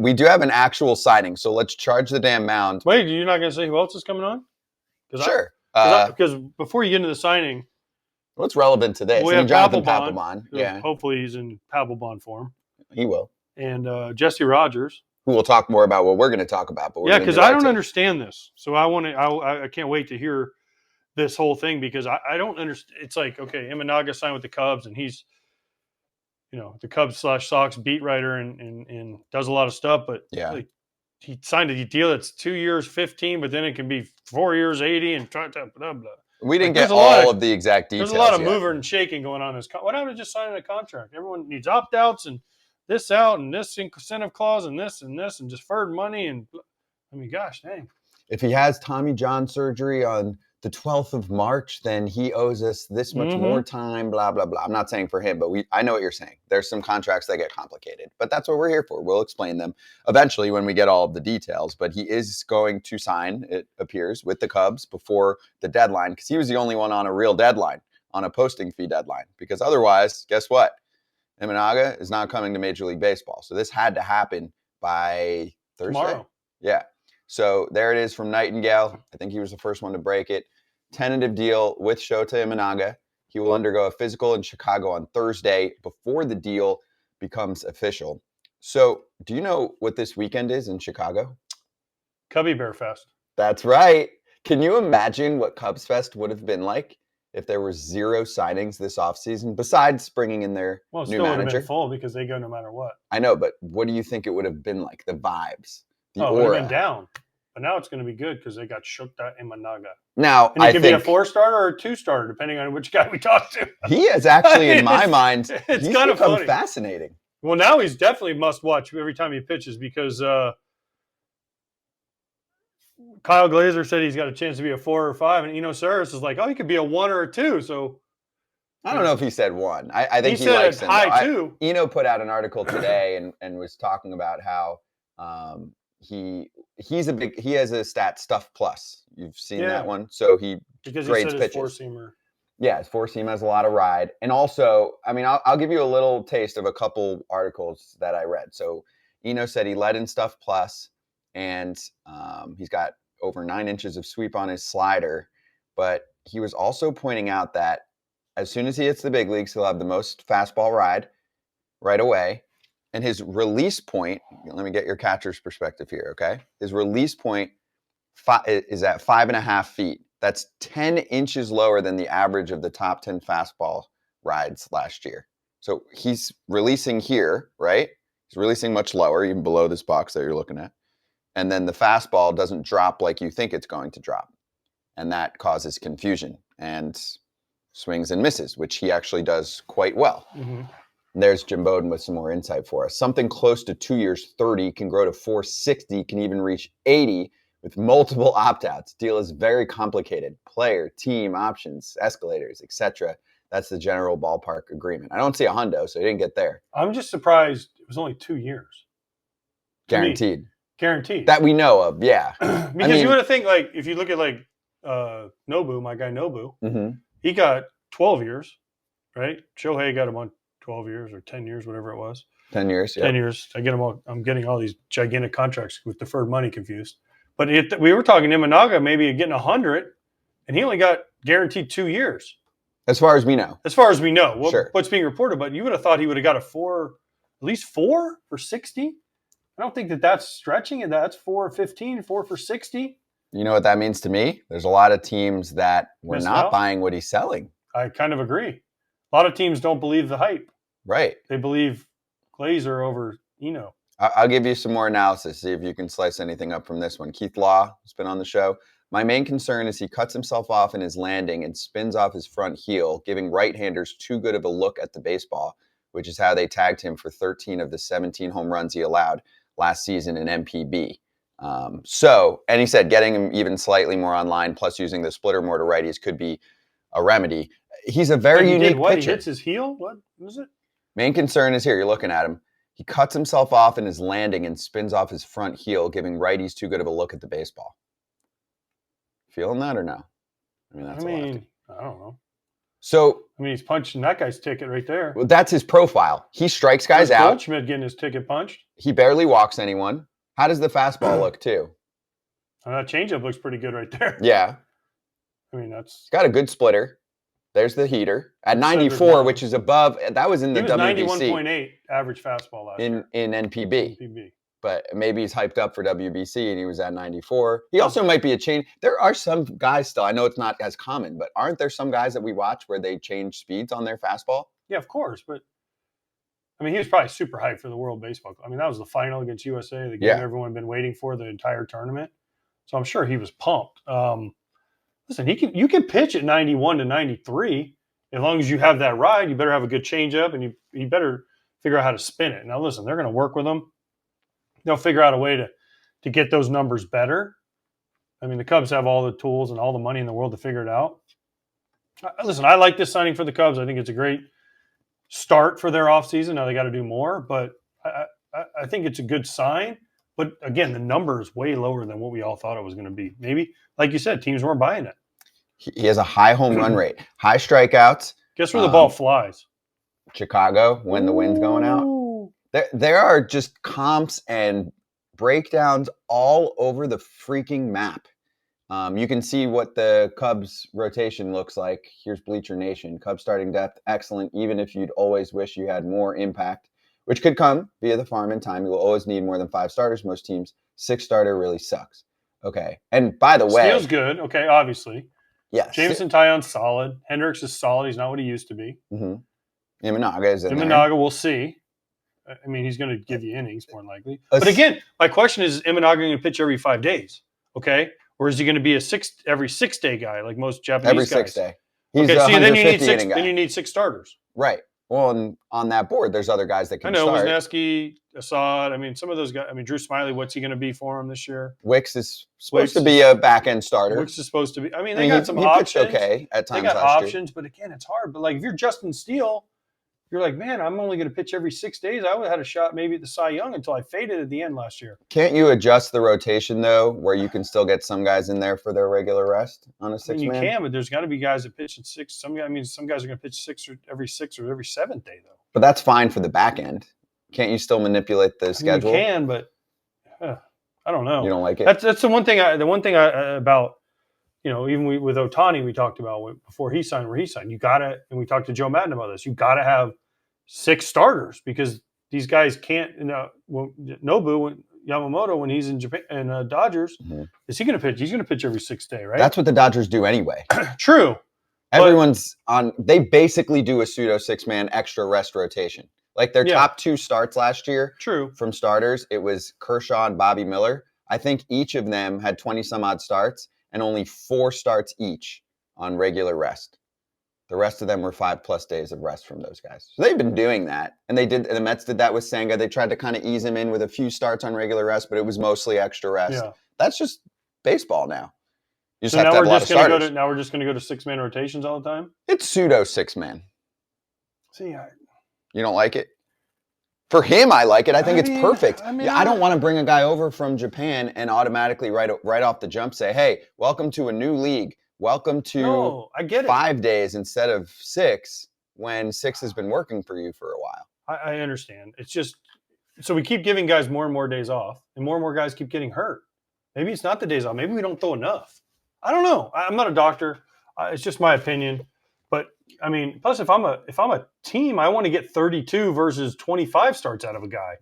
we do have an actual signing, so let's charge the damn mound. Wait, you're not going to say who else is coming on? Sure. Because before you get into the signing, what's relevant today? we have Jonathan Papelbon. Yeah, hopefully he's in Papelbon form. He will. And Jesse Rogers, who will talk more about what we're going to talk about. But because I don't understand this, so I can't wait to hear this whole thing because I don't understand. It's like, okay, Imanaga signed with the Cubs, and he's, the Cubs/Sox beat writer and does a lot of stuff, but like, he signed a deal that's 2 years, 15, but then it can be 4 years, 80, and blah, blah, blah. We didn't get all of the exact details. There's a lot of moving and shaking going on in this. What happened to just signing a contract? Everyone needs opt-outs and this out and this incentive clause and this and deferred money. And I mean, gosh, dang. If he has Tommy John surgery on the 12th of March, then he owes us this much more time, blah, blah, blah. I'm not saying for him, but I know what you're saying. There's some contracts that get complicated, but that's what we're here for. We'll explain them eventually when we get all of the details, but he is going to sign, it appears, with the Cubs before the deadline because he was the only one on a real deadline, on a posting fee deadline, because otherwise, guess what? Imanaga is not coming to Major League Baseball. So this had to happen by Thursday. Tomorrow. Yeah. So there it is from Nightingale. I think he was the first one to break it. Tentative deal with Shota Imanaga. He will undergo a physical in Chicago on Thursday before the deal becomes official. So do you know what this weekend is in Chicago? Cubby Bear Fest. That's right. Can you imagine what Cubs Fest would have been like if there were 0 signings this offseason besides bringing in their new manager? Well, it still would have been full because they go no matter what. I know, but what do you think it would have been like? The vibes, the aura. It would have been down. But now it's going to be good because they got Shota Imanaga. Now, and he can be a 4-starter or a 2-starter, depending on which guy we talk to. He is actually, in my mind, it's kind of funny. Fascinating. Well, now he's definitely must watch every time he pitches because Kyle Glazer said he's got a chance to be a 4 or 5, and Eno Saris is like, oh, he could be a 1 or a 2. So I don't know if he said 1. I think he likes him. High 2. Eno put out an article today and was talking about how he has a stat Stuff Plus. You've seen that one, so he grades pitches. 4-seamer. Yeah, his 4-seam has a lot of ride, and also, I mean, I'll give you a little taste of a couple articles that I read. So Eno said he led in Stuff Plus, and he's got over 9 inches of sweep on his slider, but he was also pointing out that as soon as he hits the big leagues, he'll have the most fastball ride right away. And his release point, let me get your catcher's perspective here, okay? His release point is at 5.5 feet. That's 10 inches lower than the average of the top 10 fastball rides last year. So he's releasing here, right? He's releasing much lower, even below this box that you're looking at. And then the fastball doesn't drop like you think it's going to drop. And that causes confusion and swings and misses, which he actually does quite well. Mm-hmm. There's Jim Bowden with some more insight for us. Something close to 2 years, 30, can grow to 460, can even reach 80 with multiple opt-outs. Deal is very complicated. Player, team, options, escalators, etc. That's the general ballpark agreement. I don't see a hundo, so he didn't get there. I'm just surprised it was only 2 years. Guaranteed. Guaranteed. That we know of, yeah. Because you would have think, like, if you look at, like, Nobu, my guy Nobu, he got 12 years, right? Shohei got him on 12 years or 10 years, whatever it was. 10 years, yeah. 10 years. I'm getting all these gigantic contracts with deferred money confused. But we were talking Imanaga maybe getting 100, and he only got guaranteed 2 years. As far as we know. As far as we know. Sure. What's being reported. But you would have thought he would have got at least 4 for 60. I don't think that's stretching it. That's 4 for 15, 4 for 60. You know what that means to me? There's a lot of teams that were not buying what he's selling. I kind of agree. A lot of teams don't believe the hype. Right. They believe Glazer over Eno. I'll give you some more analysis, see if you can slice anything up from this one. Keith Law has been on the show. My main concern is he cuts himself off in his landing and spins off his front heel, giving right-handers too good of a look at the baseball, which is how they tagged him for 13 of the 17 home runs he allowed last season in MPB. And he said getting him even slightly more online, plus using the splitter more to righties could be a remedy. He's a very unique pitcher. He hits his heel? What is it? Main concern is here. You're looking at him. He cuts himself off in his landing and spins off his front heel, giving righties too good of a look at the baseball. Feeling that or no? I mean, I don't know. So, he's punching that guy's ticket right there. Well, that's his profile. He strikes guys out. Goldschmidt getting his ticket punched. He barely walks anyone. How does the fastball look too? That changeup looks pretty good right there. Yeah. I mean, that's He's got a good splitter. There's the heater at 94, which is above. That was in the he was WBC 91.8 average fastball last year in NPB. But maybe he's hyped up for WBC and he was at 94. He also might be a change. There are some guys still. I know it's not as common, but aren't there some guys that we watch where they change speeds on their fastball? Yeah, of course. But I mean, he was probably super hyped for the World Baseball. I mean, that was the final against USA, the game everyone had been waiting for the entire tournament. So I'm sure he was pumped. Listen, you can pitch at 91 to 93 as long as you have that ride. You better have a good changeup, and you better figure out how to spin it. Now, listen, they're going to work with him. They'll figure out a way to get those numbers better. I mean, the Cubs have all the tools and all the money in the world to figure it out. Listen, I like this signing for the Cubs. I think it's a great start for their offseason. Now they got to do more, but I think it's a good sign. But again, the number is way lower than what we all thought it was going to be. Maybe, like you said, teams weren't buying it. He has a high home run rate, high strikeouts. Guess where the ball flies? Chicago, when the wind's going out. There are just comps and breakdowns all over the freaking map. You can see what the Cubs rotation looks like. Here's Bleacher Nation. Cubs starting depth, excellent, even if you'd always wish you had more impact, which could come via the farm in time. You will always need more than 5 starters. Most teams, 6 starter really sucks. Okay. And by the way. Steele's good. Okay, obviously. Yeah. Jameson Taillon's solid. Hendricks is solid. He's not what he used to be. Mm-hmm. Imanaga is in there. Imanaga, we'll see. I mean, he's going to give you innings more than likely. But again, my question is Imanaga going to pitch every 5 days? Okay. Or is he going to be every 6-day guy like most Japanese guys? Every 6 day. He's okay, see, then you need 6 starters. Right. Well, on that board, there's other guys that can start. I know, Wisniewski, Assad. I mean, some of those guys. I mean, Drew Smiley, what's he going to be for him this year? Wicks is supposed to be a back-end starter. Wicks is supposed to be. I mean, they got some options. He pitched okay at times last year. They got options, but again, it's hard. But, like, if you're Justin Steele, you're like, man, I'm only going to pitch every 6 days. I would have had a shot maybe at the Cy Young until I faded at the end last year. Can't you adjust the rotation, though, where you can still get some guys in there for their regular rest on a 6-man? You can, but there's got to be guys that pitch in 6. Some guys are going to pitch every 6 or every 7th day, though. But that's fine for the back end. Can't you still manipulate the schedule? You can, but I don't know. You don't like it? That's the one thing. About, even with Ohtani, we talked about before he signed, where he signed. You gotta, and we talked to Joe Madden about this. You gotta have 6 starters because these guys can't. Nobu Yamamoto, when he's in Japan and Dodgers, is he going to pitch? He's going to pitch every 6th day, right? That's what the Dodgers do anyway. True. Everyone's on. They basically do a pseudo 6-man extra rest rotation. Like their top 2 starts last year. True. From starters, it was Kershaw and Bobby Miller. I think each of them had 20 some odd starts and only 4 starts each on regular rest. The rest of them were 5+ days of rest from those guys. So they've been doing that. And the Mets did that with Senga. They tried to kind of ease him in with a few starts on regular rest, but it was mostly extra rest. Yeah. That's just baseball now. You just have to have a lot of starters. Now we're just going to go to 6-man rotations all the time? It's pseudo 6-man. See, you don't like it? For him, I like it. I think it's perfect. I don't want to bring a guy over from Japan and automatically right off the jump say, hey, welcome to a new league. Welcome to I get it. 5 days instead of 6 when 6 has been working for you for a while. I understand. It's just, so we keep giving guys more and more days off and more guys keep getting hurt. Maybe it's not the days off. Maybe we don't throw enough. I don't know. I'm not a doctor. It's just my opinion. But I mean, plus if I'm a team, I want to get 32 versus 25 starts out of a guy.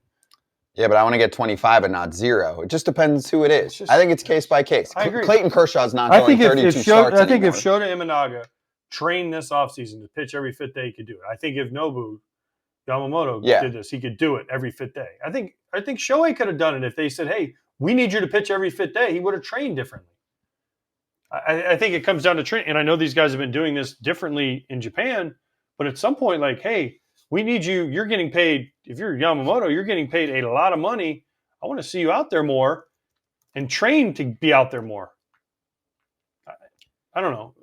Yeah, but I want to get 25 and not 0. It just depends who it is. I think it's case by case. I agree. Clayton Kershaw's not going 32 starts I think if Shota Imanaga trained this offseason to pitch every 5th day, he could do it. I think if Nobu Yamamoto did this, he could do it every 5th day. I think Shohei could have done it if they said, hey, we need you to pitch every 5th day. He would have trained differently. I think it comes down to training. And I know these guys have been doing this differently in Japan, but at some point, like, hey, we need you. You're getting paid. If you're Yamamoto, you're getting paid a lot of money. I want to see you out there more and train to be out there more. I don't know.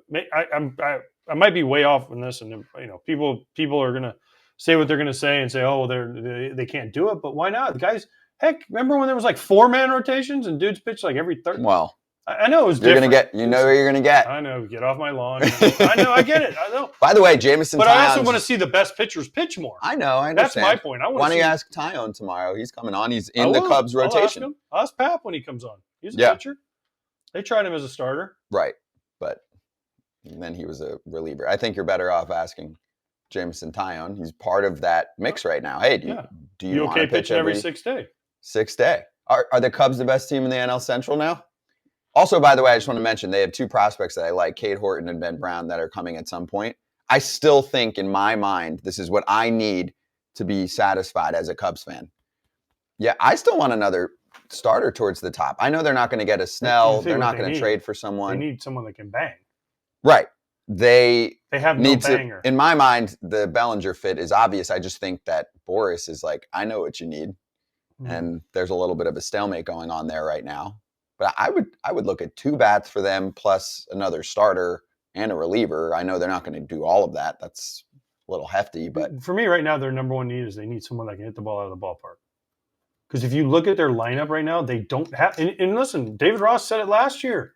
I might be way off on this, and people are gonna say what they're gonna say and say, oh, they can't do it. But why not? The guys, heck, remember when there was like 4-man rotations and dudes pitched like every third? Well, I know it was You're different. gonna get. You know where you're gonna get. I know. Get off my lawn. I know. I get it. I know. By the way, Jameson. But Tyon's, I also want to see the best pitchers pitch more. I know. I That's understand. my point. I want Why to don't see. you ask Tyon tomorrow? He's coming on. He's I in the will. Cubs I'll ask rotation. him. I'll ask Pap when he comes on. He's a pitcher. They tried him as a starter. Right, but then he was a reliever. I think you're better off asking Jameson Tyon. He's part of that mix right now. Hey, do you want okay to pitch pitching every 6 day? 6 day? Are the Cubs the best team in the NL Central now? Also, by the way, I just want to mention they have 2 prospects that I like, Cade Horton and Ben Brown, that are coming at some point. I still think, in my mind, this is what I need to be satisfied as a Cubs fan. Yeah, I still want another starter towards the top. I know they're not going to get a Snell. They're not going to trade for someone. They need someone that can bang. Right. They have no banger. In my mind, the Bellinger fit is obvious. I just think that Boris is like, I know what you need. And there's a little bit of a stalemate going on there right now. But I would look at 2 bats for them plus another starter and a reliever. I know they're not going to do all of that. That's a little hefty, but for me right now, their number one need is they need someone that can hit the ball out of the ballpark. Because if you look at their lineup right now, they don't have. And listen, David Ross said it last year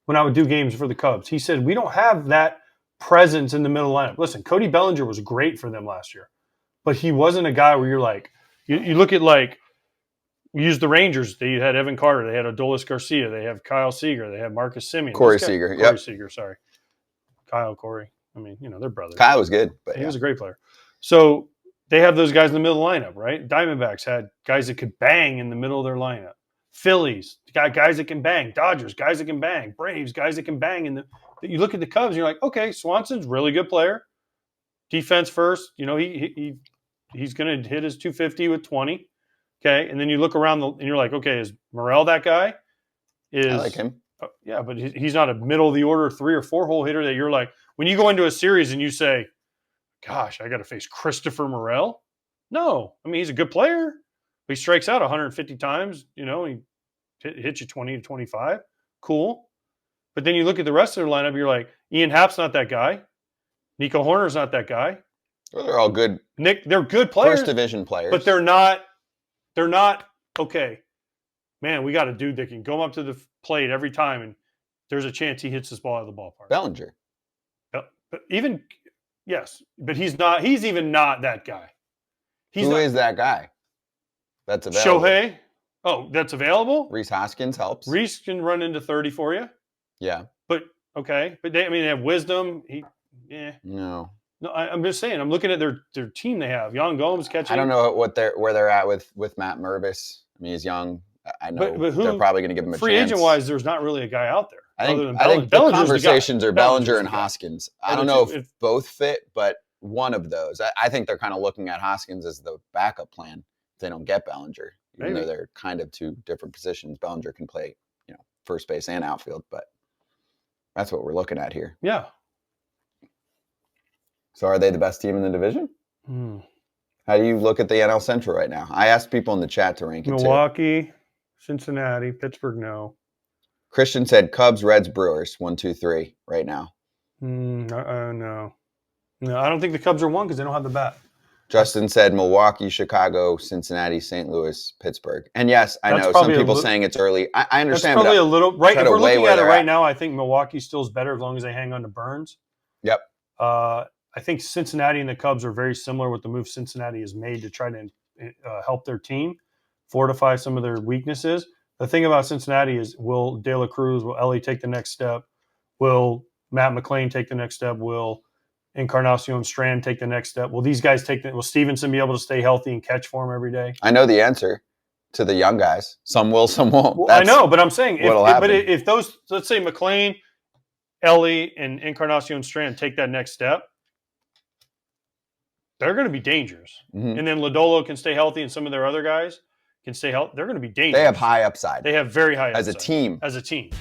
when I would do games for the Cubs. He said we don't have that presence in the middle lineup. Listen, Cody Bellinger was great for them last year, but he wasn't a guy where you're like, you look at like. We used the Rangers. They had Evan Carter. They had Adolis Garcia. They have Kyle Seager. They have Marcus Semien. Corey Seager. Corey Seager, sorry. Corey. I mean, they're brothers. Kyle was good, but he was a great player. So they have those guys in the middle of the lineup, right? Diamondbacks had guys that could bang in the middle of their lineup. Phillies got guys that can bang. Dodgers, guys that can bang. Braves, guys that can bang. You look at the Cubs, and you're like, okay, Swanson's a really good player. Defense first. He's going to hit his 250 with 20. Okay, and then you look around and you're like, okay, is Morel that guy? I like him. Yeah, but he's not a middle of the order 3 or 4 hole hitter that you're like, when you go into a series and you say, gosh, I got to face Christopher Morel. No, I mean, he's a good player. He strikes out 150 times. He hits you 20 to 25. Cool. But then you look at the rest of their lineup, you're like, Ian Happ's not that guy. Nico Horner's not that guy. Well, they're all good. They're good players. First division players. But they're not, okay, man, we got a dude that can go up to the plate every time and there's a chance he hits this ball out of the ballpark. Bellinger. But he's even not that guy. Who is that guy? That's available. Shohei. Oh, that's available? Rhys Hoskins helps. Rhys can run into 30 for you. Yeah. But, okay. But they have wisdom. No, I'm just saying. I'm looking at their team they have. Jan Gomes catching. I don't know where they're at with Matt Mervis. I mean, he's young. I know but they're probably going to give him a free chance. agent-wise, there's not really a guy out there. I think the conversations are Bellinger and Hoskins. I don't know if both fit, but one of those. I think they're kind of looking at Hoskins as the backup plan if they don't get Bellinger. Even though they're kind of 2 different positions. Bellinger can play, first base and outfield, but that's what we're looking at here. Yeah. So are they the best team in the division? How do you look at the NL Central right now? I asked people in the chat to rank it Milwaukee, Cincinnati, Pittsburgh, no. Christian said Cubs, Reds, Brewers, 1, 2, 3 right now. No. No, I don't think the Cubs are 1 because they don't have the bat. Justin said Milwaukee, Chicago, Cincinnati, St. Louis, Pittsburgh. And yes, I know some people saying it's early. I understand. That's probably a little right. If we're looking at it right now, I think Milwaukee still is better as long as they hang on to Burns. Yep. I think Cincinnati and the Cubs are very similar with the move Cincinnati has made to try to help their team fortify some of their weaknesses. The thing about Cincinnati is, will De La Cruz, will Ellie take the next step? Will Matt McClain take the next step? Will Encarnacion Strand take the next step? Will these guys will Stevenson be able to stay healthy and catch for him every day? I know the answer to the young guys. Some will, some won't. Well, I know, but I'm saying if those, let's say McClain, Ellie, and Encarnacion Strand take that next step, they're going to be dangerous. Mm-hmm. And then Lodolo can stay healthy and some of their other guys can stay healthy. They're going to be dangerous. They have high upside. They have very high upside. As a team. As a team.